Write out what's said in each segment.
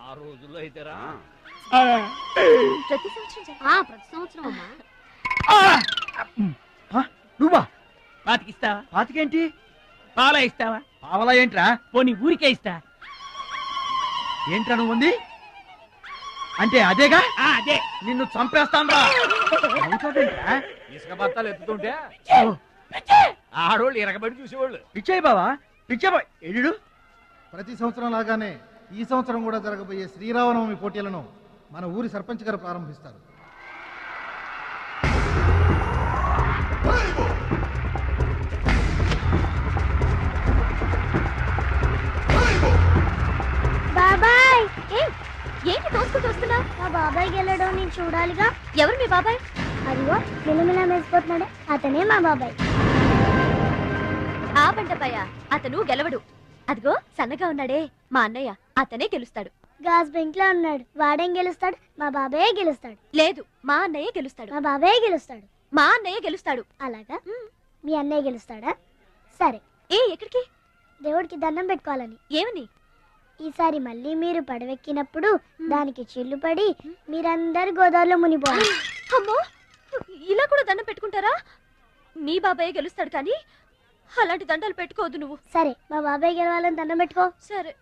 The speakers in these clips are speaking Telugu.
ఆ రోజుల్లో అయితేరా ప్రతి సంవత్సరం అమ్మా. నువ్వా? పాతికిస్తావా? పాతికేంటి? పాల ఇస్తావా? పావలా ఏంట్రా? పోనీ ఊరికే ఇస్తా. ఏంట్రా నువ్వు ఉంది అంటే అదేగా? అదే. నిన్ను చంపేస్తాను రా. ఇసుక బత్తాలు ఎత్తుతుంటే ఆడోళ్ళు ఇరగబడి చూసేవాళ్ళు. పిచ్చాయి బావా, పిచ్చాయి ఎడు. ప్రతి సంవత్సరం లాగానే ఈ సంవత్సరం కూడా జరగబోయే శ్రీరామనవమి పోటీలను మన ఊరి సర్పంచ్ గారు ప్రారంభిస్తారు. బాబాయ్ ఏంటి తోసుకుంటూ వస్తున్నా? మా బాబాయ్ గెలడం నేను చూడాలిగా. ఎవరు మీ బాబాయ్? అదిగో మిలమిలా మెరిసిపోతున్నాడే అతనే మా బాబాయ్. ఆ బండపయ్య అతను గెలవడు. అదిగో సన్నగా ఉన్నాడే మా అన్నయ్య, అతనే గెలుస్తాడు. గాజ్ బెంక్ లో ఉన్నాడు, వాడేం గెలుస్తాడు? మా బాబాయ్ గెలుస్తాడు. లేదు, మా అన్నయ్య గెలుస్తాడు. మా బాబాయ్ గెలుస్తాడు. మా అన్నయ్య గెలుస్తాడు. అలాగా? మీ అన్నయ్య గెలుస్తాడా? సరే. ఎక్కడికి? దేవుడికి దండం పెట్టుకోవాలని. ఏమని? ఈసారి మళ్ళీ మీరు పడవెక్కినప్పుడు దానికి చిల్లు పడి మీరందరు గోదావరిలో మునిపోవాలి. అమ్మో, ఇలా కూడా దండం పెట్టుకుంటారా? మీ బాబాయ్ గెలుస్తాడు కానీ అలాంటి దండాలు పెట్టుకోవద్దు నువ్వు. సరే, మా బాబాయ్ గెలవాలని దండం పెట్టుకో. సరే.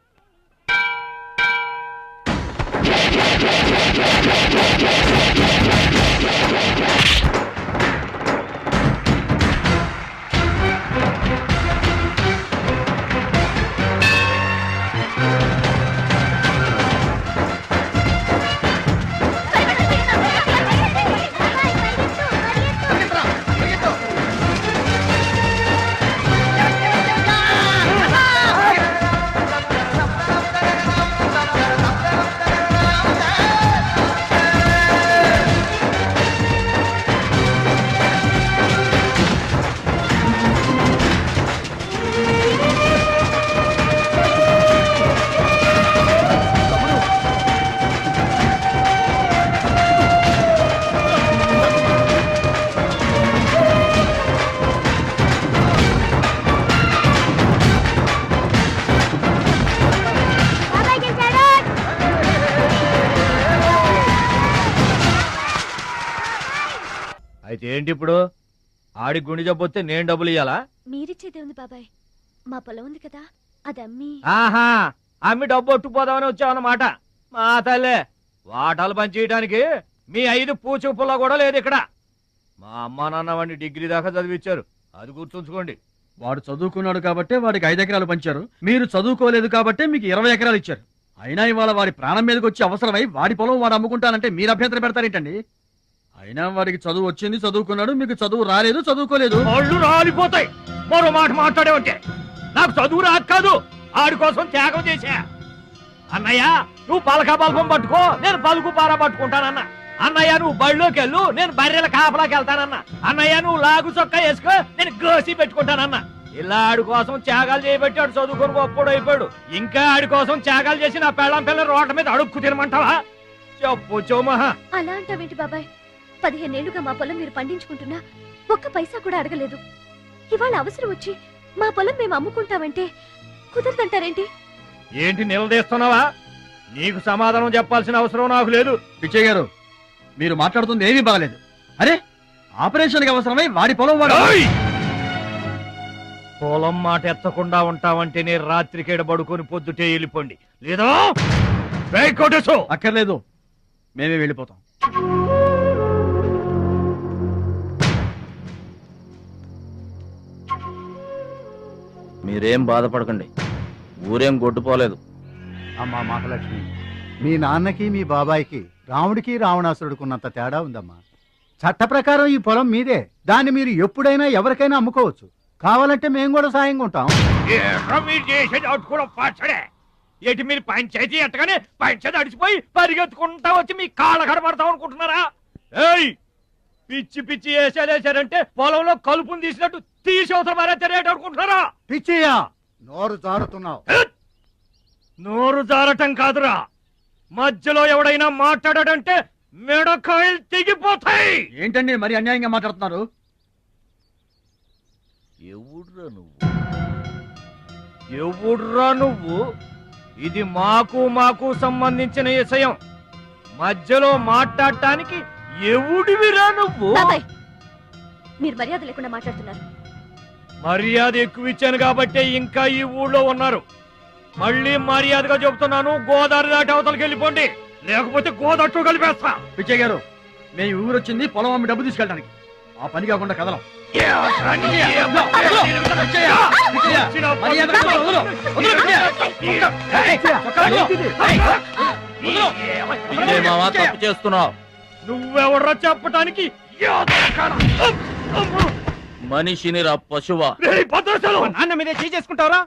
అయితే ఏంటి ఇప్పుడు? ఆడి గుండె జబ్బొస్తే నేను డబ్బులు ఇయ్యాలా? మీరిచ్చేదే ఉంది బాబాయ్, మా పొలం ఉంది కదా, అది అమ్మి. ఆహా, అమ్మి డబ్బు ఒట్టుకుపోదామని వచ్చావన్నమాట. మా తల్లే, వాటాలు పంచేయడానికి మీ 5 పూచు పుల్ల కూడా లేదు ఇక్కడ. మా అమ్మా నాన్న వాడిని డిగ్రీ దాకా చదివించారు, అది గుర్తుంచుకోండి. వాడు చదువుకున్నాడు కాబట్టి వాడికి 5 ఎకరాలు పంచారు, మీరు చదువుకోలేదు కాబట్టి మీకు 20 ఎకరాలు ఇచ్చారు. అయినా ఇవాళ వాడి ప్రాణం మీదకి వచ్చి అవసరమై వాడి పొలం వాడు అమ్ముకుంటానంటే మీరు అభ్యంతరం పెడతారేంటండి? అయినా వాడికి చదువు వచ్చింది, చదువుకున్నాడు, మీకు చదువు రాలేదు, చదువుకోలేదు. వాళ్ళు రాలిపోతాయి మరో మాట మాట్లాడేవంటే. నాకు చదువు రాదు కాదు, ఆడి కోసం త్యాగం చేశా. అన్నయ్య నువ్వు పలక బల్పం పట్టుకో, నేను పలుకు పార పట్టుకుంటానన్న. అన్నయ్య నువ్వు బళ్ళోకి వెళ్ళు, నేను బర్రెల కాపలాకి వెళ్తానన్న. అన్నయ్య నువ్వు లాగు చొక్కా వేసుకో, నేను గోసి పెట్టుకుంటానన్న. ఇలా ఆడి కోసం త్యాగాలు చేయబట్టి ఆడు చదువుకొని గొప్పడు అయిపోయాడు. ఇంకా ఆడి కోసం త్యాగాలు చేసి నా పెళ్ళం పిల్లల రోడ్ల మీద అడుక్కు తినమంటావా? చెప్పు చోమహా. అలా అంటావేంటి బాబాయ్? 15 ఏళ్లుగా మా పొలం మీరు పండించుకుంటున్నా ఒక్క పైసా కూడా అడగలేదు. ఇవాళ అవసరం వచ్చి మా పొలం మేము అమ్ముకుంటామంటే కుదరదంటారేంటి? ఏంటి నిలదీస్తున్నావా? నీకు సమాధానం చెప్పాల్సిన అవసరం నాకు లేదు. పిచ్చయ్య గారు, మీరు మాట్లాడుతుంది ఏమీ బాగలేదు. అరే, ఆపరేషన్కి అవసరమై వాడి పొలం వాడు. పొలం మాట ఎత్తకుండా ఉంటావంటే నేను రాత్రికేడ పడుకొని పొద్దుటే వెళ్ళిపోండి, లేదా అక్కర్లేదు, మేమే వెళ్ళిపోతాం. మీరేం బాధపడకండి, ఊరేం గొడ్డుపోలేదు. అమ్మా మహాలక్ష్మి, మీ నాన్నకి మీ బాబాయికి రాముడికి రావణాసురుడుకున్నంత తేడా ఉందమ్మా. చట్ట ప్రకారం ఈ పొలం మీదే, దాన్ని మీరు ఎప్పుడైనా ఎవరికైనా అమ్ముకోవచ్చు. కావాలంటే మేము కూడా సాయంగా ఉంటాం. ఏంటి మీరు పంచాయతీ ఎట్టగానే పంచాయతీ అడిచిపోయి పరిగెత్తుకుంటా వచ్చి మీ కాళ్ళ కడబడతాం అనుకుంటున్నారా? ఏయ్, పిచ్చి పిచ్చి వేసారంటే పొలంలో కలుపుని తీసినట్టు తీసి అవసరం మరే తెలియట అనుకుంటున్నారా? పిచ్చియా, నోరు జారుతున్నావు. నోరు జారటం కాదురా, మధ్యలో ఎవడైనా మాట్లాడాడంటే మెడకాయలు తెగిపోతాయి. ఏంటండి మరి అన్యాయంగా మాట్లాడుతున్నారు? ఎవడ్రా నువ్వు? ఇది మాకు సంబంధించిన విషయం. మధ్యలో మాట్లాడటానికి ఎవడివిరా నువ్వు? బాబాయ్ మీరు మర్యాద లేకుండా మాట్లాడుతున్నారు. మర్యాద ఎక్కువ ఇచ్చాను కాబట్టే ఇంకా ఈ ఊళ్ళో ఉన్నారు. మళ్ళీ మర్యాదగా చెబుతున్నాను, గోదావరి దాటి అవతలకి వెళ్ళిపోండి, లేకపోతే గోదట్టు కలిపేస్తా. పిచ్చయ్య గారు, మేము ఊరు వచ్చింది పొలం అమ్మి డబ్బు తీసుకెళ్ళడానికి. ఆ పని కాకుండా కదలం. ఇదే మావా తప్పు చేస్తున్నావు. నువ్వెవర్రా చెప్పటానికి? మనిషిని రా పశువా. నాన్న మీదే చేసుకుంటావరా?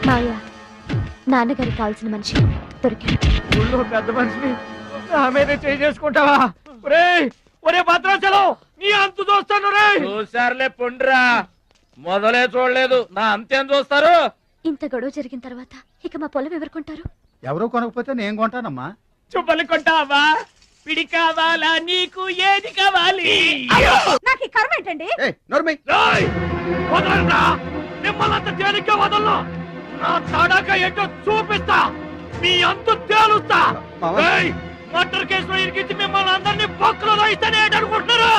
మావయ్య నాన్నగారికి కావాల్సిన మనిషి దొరికాడు. ఊళ్ళో పెద్ద మనిషిని నా మీద చేసుకుంటావా? ఒరే భద్రాచలం, నీ అంతు చూస్తాను రే. చూసారులే పొండ్రా, మొదలే చూడలేదు, నా అంతేం చూస్తారు? ఇంత గొడవ జరిగిన తర్వాత ఇక మా పొలం ఎవరుకుంటారు? ఎవరో కొనకపోతే నేను కొంటానమ్మా. చుప్పలు కొంటావా? పిడి కావాలా? నీకు ఏది కావాలి? నాకు ఈ కర్మ ఏంటండి? వదలరా, మిమ్మల్ని అంత తేలిగ్గా వదలను. నా తడాక ఏంటో చూపిస్తా, మీ అంత తేలుస్తా. మర్డర్ కేసులో ఇరికించి మిమ్మల్ని అందరినీ పక్కలో ఇస్తానే అనుకుంటున్నారా?